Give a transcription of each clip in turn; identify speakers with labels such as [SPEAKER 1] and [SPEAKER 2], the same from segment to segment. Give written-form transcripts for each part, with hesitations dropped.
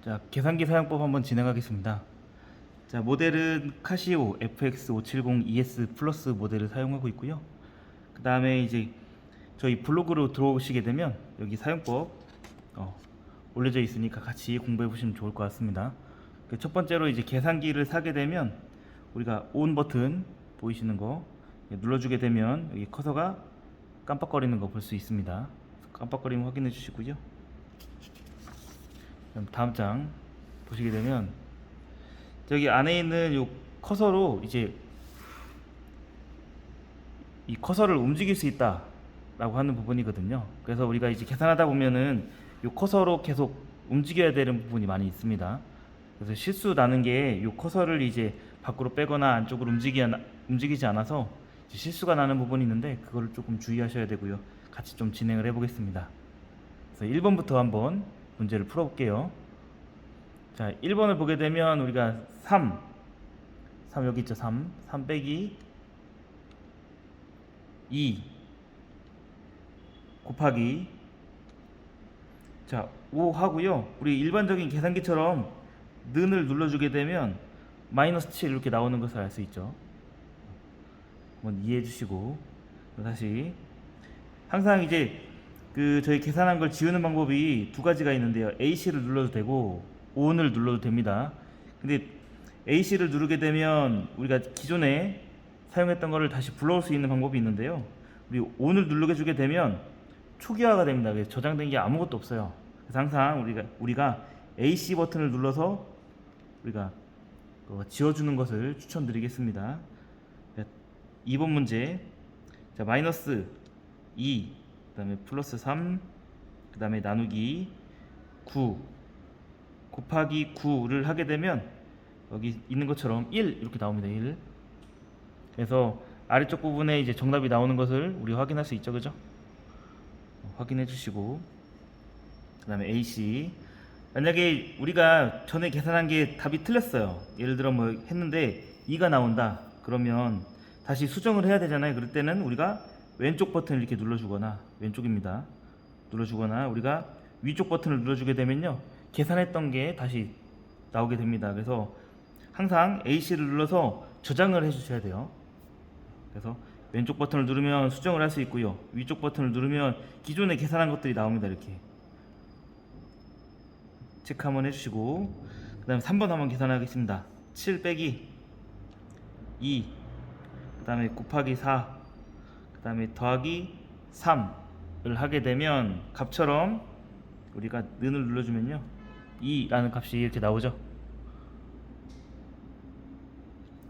[SPEAKER 1] 자, 계산기 사용법 한번 진행하겠습니다. 자, 모델은 카시오 FX570ES 플러스 모델을 사용하고 있고요. 그 다음에 이제 저희 블로그로 들어오시게 되면 여기 사용법 올려져 있으니까 같이 공부해 보시면 좋을 것 같습니다. 첫 번째로 이제 계산기를 사게 되면 우리가 온 버튼 보이시는 거 눌러주게 되면 여기 커서가 깜빡거리는 거 볼 수 있습니다. 깜빡거리면 확인해 주시고요. 다음 장 보시게 되면 저기 안에 있는 요 커서로 이제 이 커서를 움직일 수 있다 라고 하는 부분이거든요. 그래서 우리가 이제 계산하다 보면은 요 커서로 계속 움직여야 되는 부분이 많이 있습니다. 그래서 실수 나는 게 요 커서를 이제 밖으로 빼거나 안쪽으로 움직이지 않아서 실수가 나는 부분이 있는데 그거를 조금 주의하셔야 되고요. 같이 좀 진행을 해 보겠습니다. 그래서 1번부터 한번 문제를 풀어 볼게요. 자, 1번을 보게 되면 우리가 3 여기 있죠. 3 빼기 2 곱하기 자 5 하고요. 우리 일반적인 계산기처럼 는을 눌러주게 되면 마이너스 7 이렇게 나오는 것을 알 수 있죠. 한번 이해해 주시고 다시 항상 이제 저희 계산한 걸 지우는 방법이 두 가지가 있는데요. AC를 눌러도 되고 ON을 눌러도 됩니다. 근데 AC를 누르게 되면 우리가 기존에 사용했던 거를 다시 불러올 수 있는 방법이 있는데요. 우리 ON을 누르게 주게 되면 초기화가 됩니다. 그래서 저장된 게 아무것도 없어요. 그래서 항상 우리가 AC 버튼을 눌러서 우리가 지워주는 것을 추천드리겠습니다. 2번 문제, 자 마이너스 2, 그 다음에 플러스 3, 그 다음에 나누기 9 곱하기 9를 하게 되면 여기 있는 것처럼 1 이렇게 나옵니다. 1. 그래서 아래쪽 부분에 이제 정답이 나오는 것을 우리 확인할 수 있죠, 그죠? 확인해 주시고 그 다음에 AC 만약에 우리가 전에 계산한 게 답이 틀렸어요. 예를 들어 뭐 했는데 2가 나온다. 그러면 다시 수정을 해야 되잖아요. 그럴 때는 우리가 왼쪽 버튼을 이렇게 눌러주거나 왼쪽입니다. 눌러주거나 우리가 위쪽 버튼을 눌러주게 되면요. 계산했던 게 다시 나오게 됩니다. 그래서 항상 AC를 눌러서 저장을 해주셔야 돼요. 그래서 왼쪽 버튼을 누르면 수정을 할 수 있고요. 위쪽 버튼을 누르면 기존에 계산한 것들이 나옵니다. 이렇게 체크 한번 해주시고 그 다음에 3번 한번 계산하겠습니다. 7 빼기 2 그 다음에 곱하기 4 그 다음에 더하기 3을 하게 되면 값처럼 우리가 는을 눌러주면요 2라는 값이 이렇게 나오죠.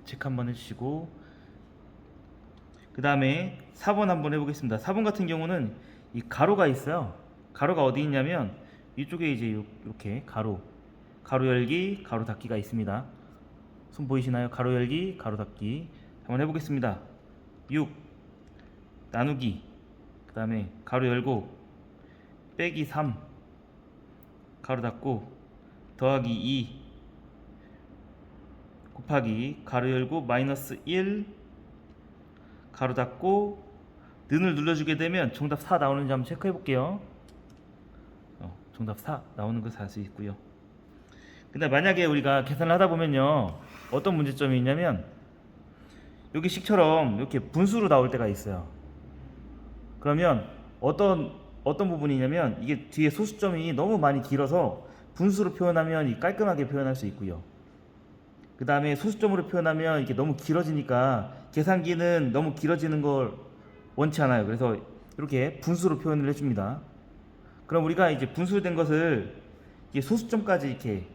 [SPEAKER 1] 체크 한번 해주시고 그 다음에 4번 한번 해보겠습니다. 4번 같은 경우는 이 가로가 있어요. 가로가 어디 있냐면 이쪽에 이제 이렇게 가로 열기 가로 닫기가 있습니다. 손 보이시나요? 가로 열기 가로 닫기 한번 해보겠습니다. 6 나누기 그 다음에 가로 열고 빼기 3 가로 닫고 더하기 2 곱하기 가로 열고 마이너스 1 가로 닫고 는을 눌러주게 되면 정답 4 나오는지 한번 체크해 볼게요. 정답 4 나오는 것을 알 수 있고요. 근데 만약에 우리가 계산을 하다 보면요 어떤 문제점이 있냐면 여기 식처럼 이렇게 분수로 나올 때가 있어요. 그러면 어떤 부분이냐면 이게 뒤에 소수점이 너무 많이 길어서 분수로 표현하면 깔끔하게 표현할 수 있고요. 그 다음에 소수점으로 표현하면 이게 너무 길어지니까 계산기는 너무 길어지는 걸 원치 않아요. 그래서 이렇게 분수로 표현을 해줍니다. 그럼 우리가 이제 분수된 것을 이게 소수점까지 이렇게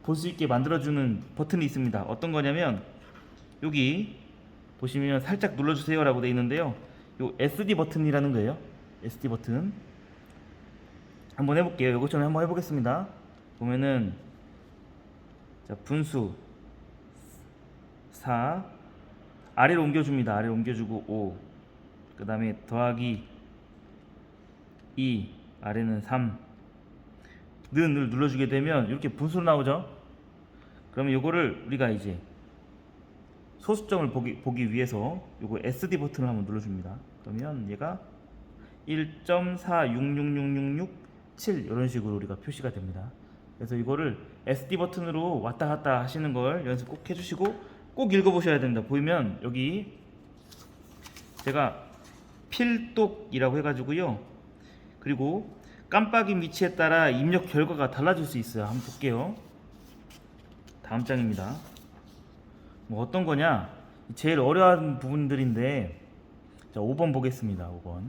[SPEAKER 1] 볼 수 있게 만들어주는 버튼이 있습니다. 어떤 거냐면 여기 보시면 살짝 눌러주세요 라고 되어 있는데요. 요 SD 버튼이라는 거예요. SD 버튼 한번 해볼게요. 이것처럼 한번 해보겠습니다. 보면은 자 분수 4 아래로 옮겨줍니다. 아래로 옮겨주고 5 그 다음에 더하기 2 아래는 3 는을 눌러주게 되면 이렇게 분수로 나오죠. 그러면 이거를 우리가 이제 소수점을 보기 위해서 요거 SD 버튼을 한번 눌러줍니다. 그러면 얘가 1.4666667 이런 식으로 우리가 표시가 됩니다. 그래서 이거를 SD 버튼으로 왔다 갔다 하시는 걸 연습 꼭 해주시고 꼭 읽어보셔야 됩니다. 보이면 여기 제가 필독이라고 해가지고요. 그리고 깜빡임 위치에 따라 입력 결과가 달라질 수 있어요. 한번 볼게요. 다음 장입니다. 뭐 어떤 거냐? 제일 어려운 부분들인데, 자 5번 보겠습니다. 5번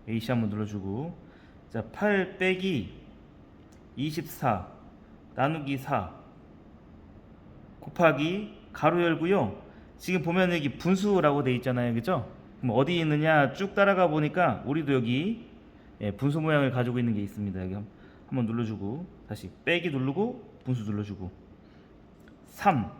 [SPEAKER 1] AC 한번 눌러주고, 자 8 빼기 24 나누기 4 곱하기 가로 열고요. 지금 보면 여기 분수라고 돼 있잖아요, 그죠? 그럼 어디 있느냐 쭉 따라가 보니까 우리도 여기 분수 모양을 가지고 있는 게 있습니다. 여기 한번 눌러주고 다시 빼기 누르고 분수 눌러주고 3.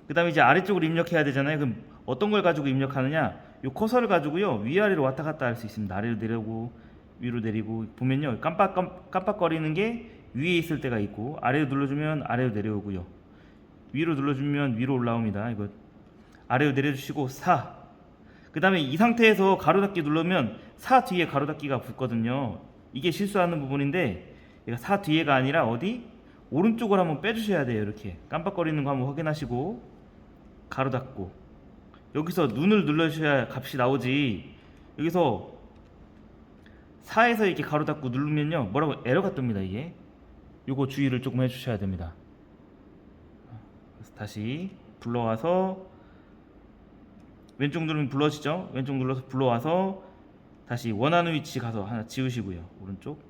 [SPEAKER 1] 그 다음에 이제 아래쪽으로 입력해야 되잖아요. 그럼 어떤 걸 가지고 입력하느냐, 요 커서를 가지고요 위아래로 왔다 갔다 할 수 있습니다. 아래로 내려오고 위로 내리고, 보면요 깜빡거리는 게 위에 있을 때가 있고, 아래로 눌러주면 아래로 내려오고요, 위로 눌러주면 위로 올라옵니다. 이거 아래로 내려주시고 4. 그 다음에 이 상태에서 가로 닫기 누르면 4 뒤에 가로 닫기가 붙거든요. 이게 실수하는 부분인데, 얘가 4 뒤에가 아니라 어디? 오른쪽을 한번 빼주셔야 돼요. 이렇게 깜빡거리는 거 한번 확인하시고 가로 닫고, 여기서 눈을 눌러주셔야 값이 나오지. 여기서 4에서 이렇게 가로 닫고 누르면요 뭐라고 에러가 뜹니다. 이게 요거 주의를 조금 해주셔야 됩니다. 그래서 다시 불러와서 왼쪽 누르면 불러지죠. 왼쪽 눌러서 불러와서 다시 원하는 위치 가서 하나 지우시고요. 오른쪽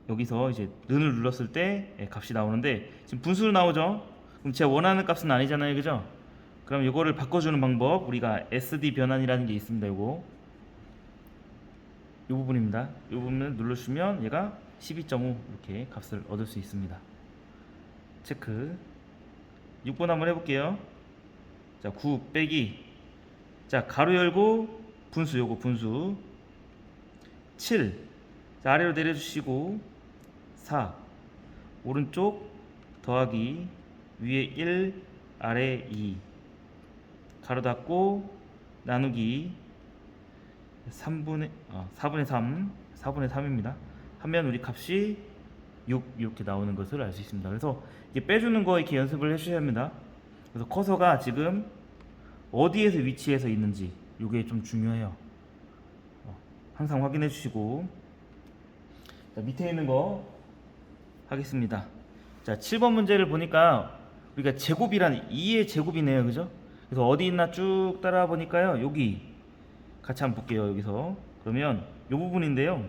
[SPEAKER 1] 여기서 이제 는을 눌렀을 때 값이 나오는데, 지금 분수로 나오죠. 그럼 제가 원하는 값은 아니잖아요, 그죠? 그럼 이거를 바꿔주는 방법, 우리가 SD 변환이라는 게 있습니다. 요거 이 부분입니다. 이 부분을 눌러주시면 얘가 12.5 이렇게 값을 얻을 수 있습니다. 체크. 6번 한번 해볼게요. 자 9 빼기, 자 가로 열고 분수, 요거 분수 7. 자 아래로 내려주시고 4 오른쪽 더하기 위에 1 아래 2 가로 닫고 나누기 4분의 3 4분의 3입니다. 하면 우리 값이 6 이렇게 나오는 것을 알 수 있습니다. 그래서 이게 빼주는 거 이렇게 연습을 해주셔야 합니다. 그래서 커서가 지금 어디에서 위치해서 있는지 이게 좀 중요해요. 항상 확인해 주시고, 자, 밑에 있는 거 하겠습니다. 자 7번 문제를 보니까 우리가 제곱이란 2의 제곱이네요, 그죠? 그래서 어디 있나 쭉 따라와 보니까요, 여기 같이 한번 볼게요. 여기서 그러면 이 부분인데요.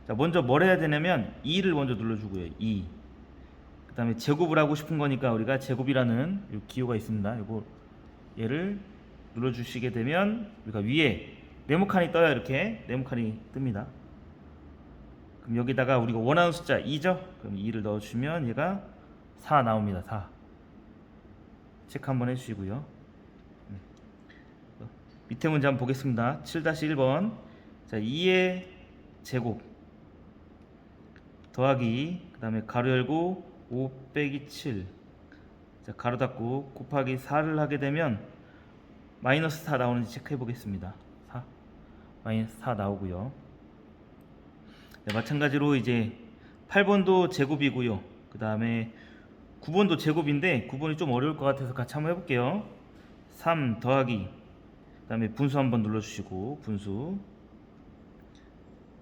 [SPEAKER 1] 자 먼저 뭘 해야 되냐면 2를 먼저 눌러주고요. 2. 그 다음에 제곱을 하고 싶은 거니까 우리가 제곱이라는 이 기호가 있습니다. 요거 얘를 눌러주시게 되면 우리가 위에 네모칸이 떠요. 이렇게 네모칸이 뜹니다. 그럼 여기다가 우리가 원하는 숫자 2죠? 그럼 2를 넣어주시면 얘가 4 나옵니다. 4. 체크 한번 해주시고요. 밑에 문제 한번 보겠습니다. 7-1번. 자 2의 제곱 더하기, 그 다음에 가로 열고 5 빼기 7, 자 가로 닫고 곱하기 4를 하게 되면 마이너스 4 나오는지 체크해 보겠습니다. 4 마이너스 4 나오고요. 네, 마찬가지로 이제 8번도 제곱이고요. 그 다음에 9번도 제곱인데 9번이 좀 어려울 것 같아서 같이 한번 해볼게요. 3 더하기, 그 다음에 분수 한번 눌러주시고 분수,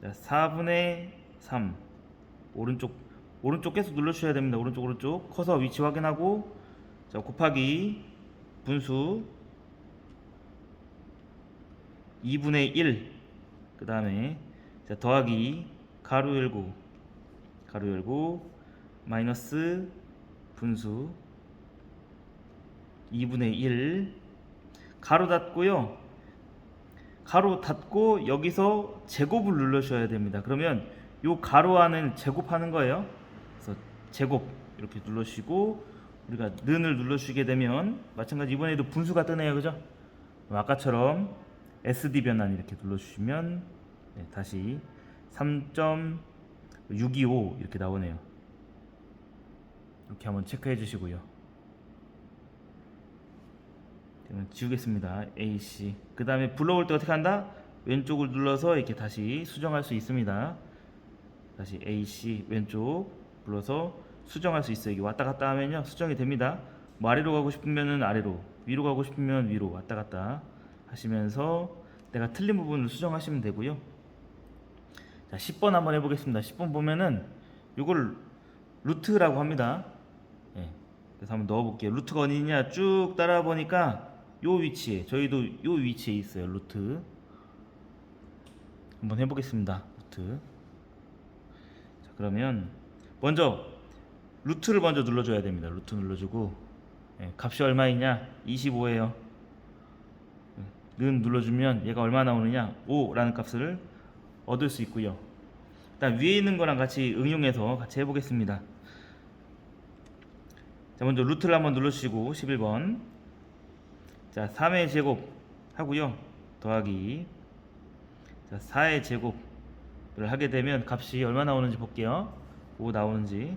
[SPEAKER 1] 자 4분의 3 오른쪽 계속 눌러주셔야 됩니다. 오른쪽 커서 위치 확인하고, 자 곱하기 분수 2분의 1, 그 다음에 자 더하기 가로 열고 마이너스 분수 2분의 1 가로 닫고요. 가로 닫고 여기서 제곱을 눌러주셔야 됩니다. 그러면 요 가로 안을 제곱하는 거예요. 그래서 제곱 이렇게 눌러주시고, 우리가 는을 눌러주시게 되면 마찬가지 이번에도 분수가 뜨네요, 그죠? 아까처럼 SD 변환 이렇게 눌러주시면 다시 3.625 이렇게 나오네요. 이렇게 한번 체크해 주시고요. 지우겠습니다. AC. 그 다음에 불러올 때 어떻게 한다? 왼쪽을 눌러서 이렇게 다시 수정할 수 있습니다. 다시 AC 왼쪽 불러서 수정할 수 있어요. 이게 왔다 갔다 하면요 수정이 됩니다. 뭐 아래로 가고 싶으면은 아래로, 위로 가고 싶으면 위로 왔다 갔다 하시면서 내가 틀린 부분을 수정하시면 되고요. 자, 10번 한번 해보겠습니다. 10번 보면은 이걸 루트라고 합니다. 예, 그래서 한번 넣어볼게요. 루트가 어디냐 쭉 따라 보니까 요 위치에, 저희도 요 위치에 있어요. 루트 한번 해보겠습니다. 루트. 자, 그러면 먼저 루트를 먼저 눌러줘야 됩니다. 루트 눌러주고, 예, 값이 얼마이냐 25예요. 는 눌러주면 얘가 얼마 나오느냐 5라는 값을 얻을 수 있고요. 일단 위에 있는 거랑 같이 응용해서 같이 해보겠습니다. 자, 먼저 루트를 한번 눌러주시고 11번. 자, 3의 제곱 하고요. 더하기. 자, 4의 제곱을 하게 되면 값이 얼마 나오는지 볼게요. 5 나오는지.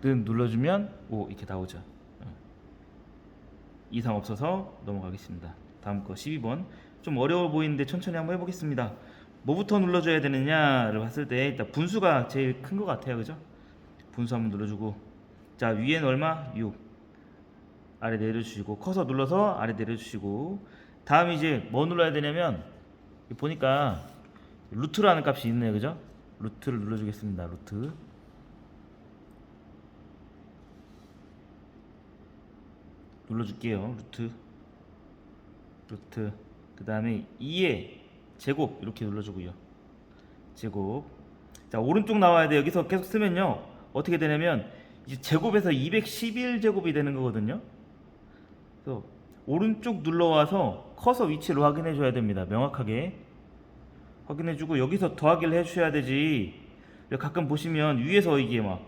[SPEAKER 1] 는 눌러주면 5 이렇게 나오죠. 이상 없어서 넘어가겠습니다. 다음 거 12번. 좀 어려워 보이는데 천천히 한번 해보겠습니다. 뭐부터 눌러줘야 되느냐를 봤을 때 일단 분수가 제일 큰 것 같아요. 그죠? 분수 한번 눌러주고, 자, 위에는 얼마? 6. 아래 내려주시고, 커서 눌러서 아래 내려주시고, 다음 이제 뭐 눌러야 되냐면 보니까 루트라는 값이 있네요. 그죠? 루트를 눌러주겠습니다. 루트. 눌러줄게요. 루트. 그 다음에 2의 제곱 이렇게 눌러주고요. 제곱. 자, 오른쪽 나와야 돼. 여기서 계속 쓰면요 어떻게 되냐면 이제 제곱에서 211제곱이 되는 거거든요. 그래서 오른쪽 눌러와서 커서 위치를 확인해 줘야 됩니다. 명확하게 확인해 주고 여기서 더하기를 해 주셔야 되지. 가끔 보시면 위에서 이게 막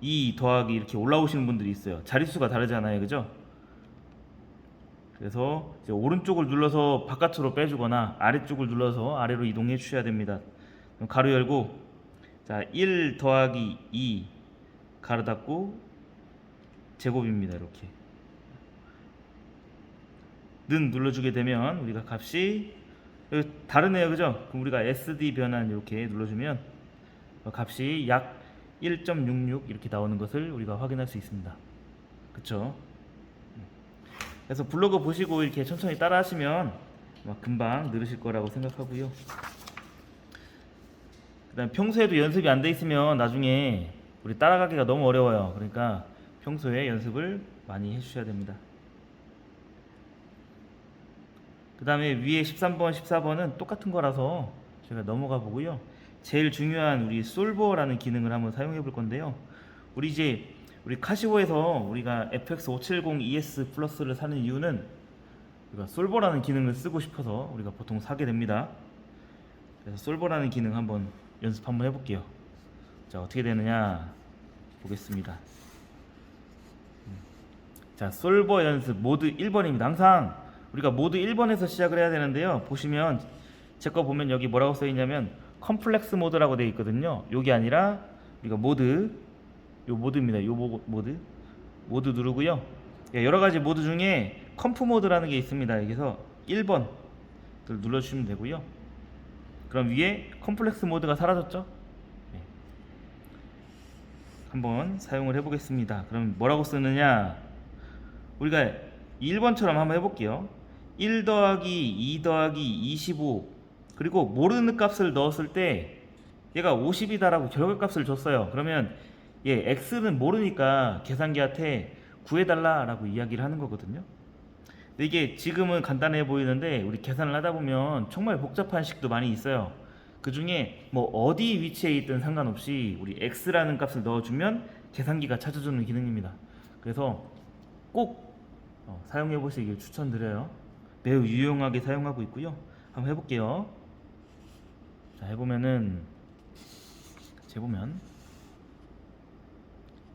[SPEAKER 1] 2 더하기 이렇게 올라오시는 분들이 있어요. 자릿수가 다르잖아요. 그죠? 그래서 이제 오른쪽을 눌러서 바깥으로 빼주거나 아래쪽을 눌러서 아래로 이동해 주셔야 됩니다. 그럼 가로 열고, 자, 1 더하기 2 가로 닫고 제곱입니다. 이렇게 는 눌러주게 되면 우리가 값이 다르네요. 그죠? 그럼 우리가 SD 변환 이렇게 눌러주면 값이 약 1.66 이렇게 나오는 것을 우리가 확인할 수 있습니다. 그쵸? 그래서 블로그 보시고 이렇게 천천히 따라 하시면 금방 늘으실 거라고 생각하고요. 그다음 평소에도 연습이 안 돼 있으면 나중에 우리 따라가기가 너무 어려워요. 그러니까 평소에 연습을 많이 해주셔야 됩니다. 그 다음에 위에 13번, 14번은 똑같은 거라서 제가 넘어가 보고요. 제일 중요한 우리 솔버라는 기능을 한번 사용해 볼 건데요. 우리 카시오에서 우리가 FX570ES 플러스를 사는 이유는 우리가 솔버라는 기능을 쓰고 싶어서 우리가 보통 사게 됩니다. 그래서 솔버라는 기능 한번 연습 한번 해볼게요. 자, 어떻게 되느냐 보겠습니다. 자, 솔버 연습 모드 1번입니다. 항상 우리가 모드 1번에서 시작을 해야 되는데요. 보시면 제 거 보면 여기 뭐라고 써 있냐면 컴플렉스 모드라고 되어 있거든요. 여기 아니라 우리가 요 모드입니다. 요 모드 누르고요. 여러 가지 모드 중에 컴프 모드라는 게 있습니다. 여기서 1번을 눌러주시면 되고요. 그럼 위에 컴플렉스 모드가 사라졌죠? 네. 한번 사용을 해보겠습니다. 그럼 뭐라고 쓰느냐? 우리가 1번처럼 한번 해볼게요. 1 더하기 2 더하기 25 그리고 모르는 값을 넣었을 때 얘가 50이다라고 결과값을 줬어요. 그러면 x는 모르니까 계산기한테 구해달라라고 이야기를 하는 거거든요. 근데 이게 지금은 간단해 보이는데 우리 계산을 하다 보면 정말 복잡한 식도 많이 있어요. 그 중에 뭐 어디 위치에 있든 상관없이 우리 x라는 값을 넣어주면 계산기가 찾아주는 기능입니다. 그래서 꼭 사용해 보시길 추천드려요. 매우 유용하게 사용하고 있고요. 한번 해볼게요. 자, 해보면은 재보면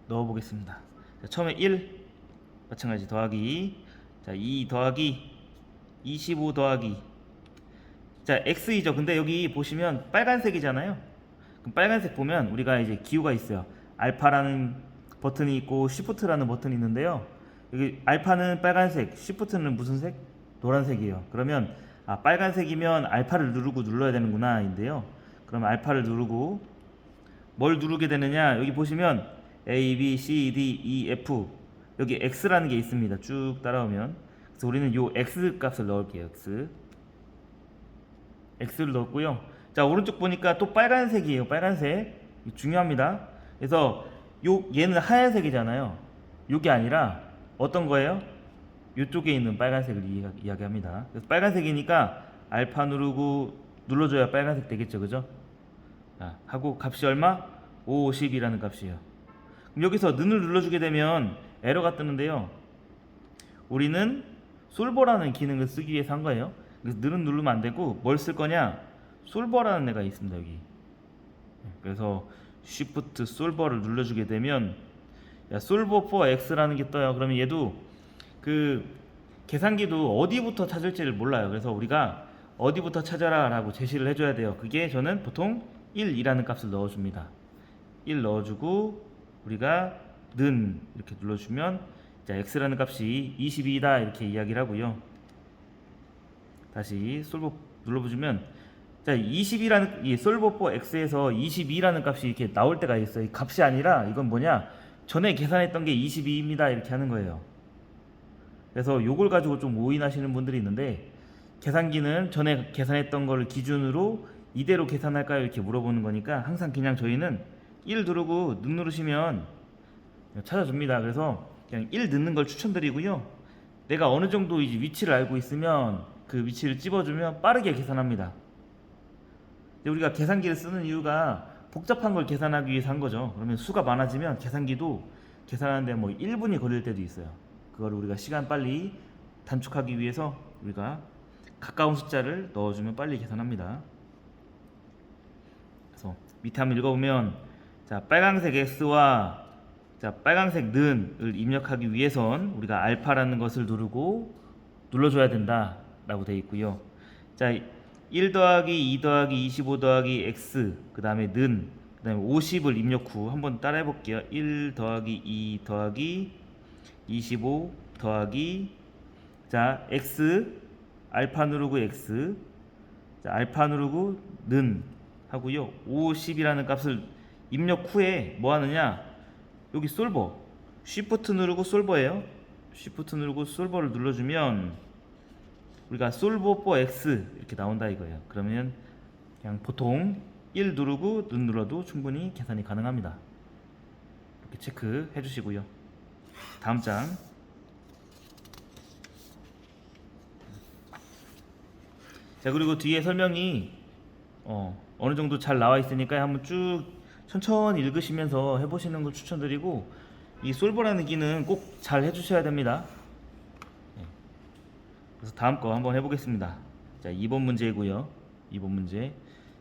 [SPEAKER 1] 넣어보겠습니다. 자, 처음에 1 마찬가지 더하기, 자, 2 더하기 25 더하기, 자, x이죠. 근데 여기 보시면 빨간색이잖아요. 그럼 빨간색 보면 우리가 이제 기호가 있어요. 알파라는 버튼이 있고 시프트라는 버튼이 있는데요. 여기 알파는 빨간색, 시프트는 무슨 색? 노란색이에요. 그러면 빨간색이면 알파를 누르고 눌러야 되는구나 인데요. 그럼 알파를 누르고 뭘 누르게 되느냐, 여기 보시면 A, B, C, D, E, F 여기 X라는 게 있습니다. 쭉 따라오면. 그래서 우리는 요 X 값을 넣을게요. X를 넣었고요. 자, 오른쪽 보니까 또 빨간색이에요. 빨간색 중요합니다. 그래서 얘는 하얀색이잖아요. 요게 아니라 어떤 거예요? 이쪽에 있는 빨간색을 이야기합니다. 그래서 빨간색이니까 알파 누르고 눌러줘야 빨간색 되겠죠, 그죠? 자, 하고 값이 얼마? 50이라는 값이에요. 그럼 여기서 는을 눌러주게 되면 에러가 뜨는데요. 우리는 솔버라는 기능을 쓰기 위해서 한 거예요. 그래서 는은 누르면 안 되고 뭘 쓸 거냐? 솔버라는 애가 있습니다, 여기. 그래서 Shift 솔버를 눌러주게 되면 솔버 for x라는 게 떠요. 그러면 얘도 그 계산기도 어디부터 찾을지를 몰라요. 그래서 우리가 어디부터 찾아라 라고 제시를 해줘야 돼요. 그게 저는 보통 1이라는 값을 넣어줍니다. 1 넣어주고 우리가 는 이렇게 눌러주면 자, x라는 값이 22다 이렇게 이야기를 하고요. 다시 솔버 눌러보시면 자, 20이라는 이 솔버 for x에서 22라는 값이 이렇게 나올 때가 있어요. 이 값이 아니라 이건 뭐냐? 전에 계산했던 게 22입니다 이렇게 하는 거예요. 그래서 요걸 가지고 좀 오인하시는 분들이 있는데 계산기는 전에 계산했던 걸 기준으로 이대로 계산할까요? 이렇게 물어보는 거니까 항상 그냥 저희는 1 누르고 는 누르시면 찾아줍니다. 그래서 그냥 1 넣는 걸 추천드리고요. 내가 어느 정도 이제 위치를 알고 있으면 그 위치를 찝어주면 빠르게 계산합니다. 우리가 계산기를 쓰는 이유가 복잡한 걸 계산하기 위해서 한 거죠. 그러면 수가 많아지면 계산기도 계산하는데 뭐 1분이 걸릴 때도 있어요. 그걸 우리가 시간 빨리 단축하기 위해서 우리가 가까운 숫자를 넣어주면 빨리 계산합니다. 그래서 밑에 한번 읽어보면 자, 빨간색 x와 자, 빨간색 는을 입력하기 위해선 우리가 알파라는 것을 누르고 눌러줘야 된다 라고 되어 있고요. 자, 1 더하기 2 더하기 25 더하기 x 그 다음에 는 그 다음에 50을 입력 후 한번 따라 해볼게요. 1 더하기 2 더하기 25 더하기 자 x 알파 누르고 x 자, 알파 누르고 는 하고요. 50이라는 값을 입력 후에 뭐 하느냐? 여기 솔버 Shift 누르고 솔버예요. Shift 누르고 솔버를 눌러주면 우리가 솔버 for x 이렇게 나온다 이거예요. 그러면 그냥 보통 1 누르고 는 눌러도 충분히 계산이 가능합니다. 이렇게 체크해 주시고요. 다음 장. 자, 그리고 뒤에 설명이 어느 정도 잘 나와 있으니까 한번 쭉 천천히 읽으시면서 해보시는 걸 추천드리고 이 솔버라는 기능 꼭 잘 해주셔야 됩니다. 그래서 다음 거 한번 해보겠습니다. 자, 2번 문제이고요. 2번 문제.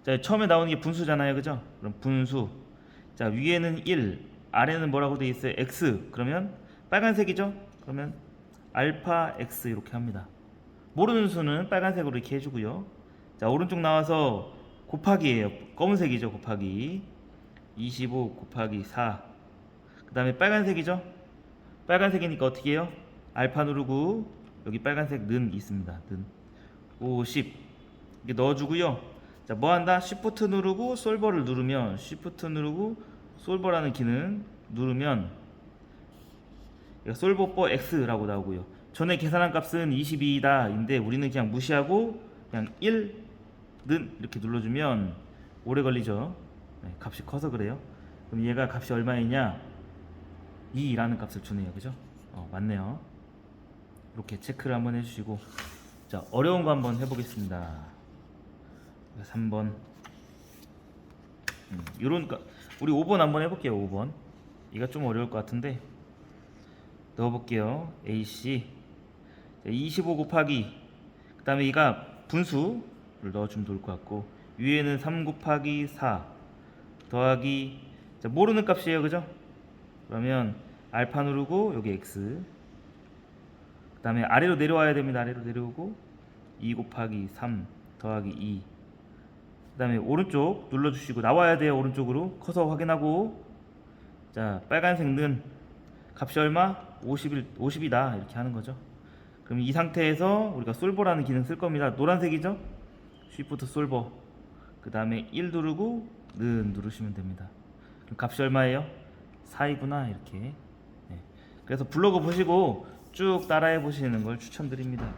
[SPEAKER 1] 자, 처음에 나오는 게 분수잖아요, 그죠? 그럼 분수. 자, 위에는 1, 아래는 뭐라고 되어 있어요? x. 그러면 빨간색이죠? 그러면 알파 x 이렇게 합니다. 모르는 수는 빨간색으로 이렇게 해주고요. 자, 오른쪽 나와서 곱하기예요. 검은색이죠, 곱하기. 25 곱하기 4. 그 다음에 빨간색이죠? 빨간색이니까 어떻게 해요? 알파 누르고 여기 빨간색 는 있습니다. 는 50 이렇게 넣어주고요. 자, 뭐 한다? Shift 누르고 솔버를 누르면 Shift 누르고 솔버라는 기능 누르면 솔버 for x라고 나오고요. 전에 계산한 값은 22다인데 우리는 그냥 무시하고 그냥 1는 이렇게 눌러주면 오래 걸리죠. 네, 값이 커서 그래요. 그럼 얘가 값이 얼마이냐? 2라는 값을 주네요. 그죠? 맞네요. 이렇게 체크를 한번 해주시고 자, 어려운 거 한번 해보겠습니다. 3번 요런 우리 5번 한번 해볼게요. 5번 이가 좀 어려울 것 같은데 넣어볼게요. AC 25 곱하기 그 다음에 이가 분수를 넣어주면 좋을 것 같고 위에는 3 곱하기 4 더하기 자, 모르는 값이에요. 그죠? 그러면 알파 누르고 여기 x 그 다음에 아래로 내려와야 됩니다. 아래로 내려오고 2 곱하기 3 더하기 2 그 다음에 오른쪽 눌러주시고 나와야 돼요. 오른쪽으로 커서 확인하고 자, 빨간색 는 값이 얼마? 50이다 이렇게 하는 거죠. 그럼 이 상태에서 우리가 솔버라는 기능 쓸 겁니다. 노란색이죠? Shift 솔버 그 다음에 1 누르고 는 누르시면 됩니다. 값이 얼마예요? 4이구나 이렇게. 네. 그래서 블로그 보시고 쭉 따라해 보시는 걸 추천드립니다.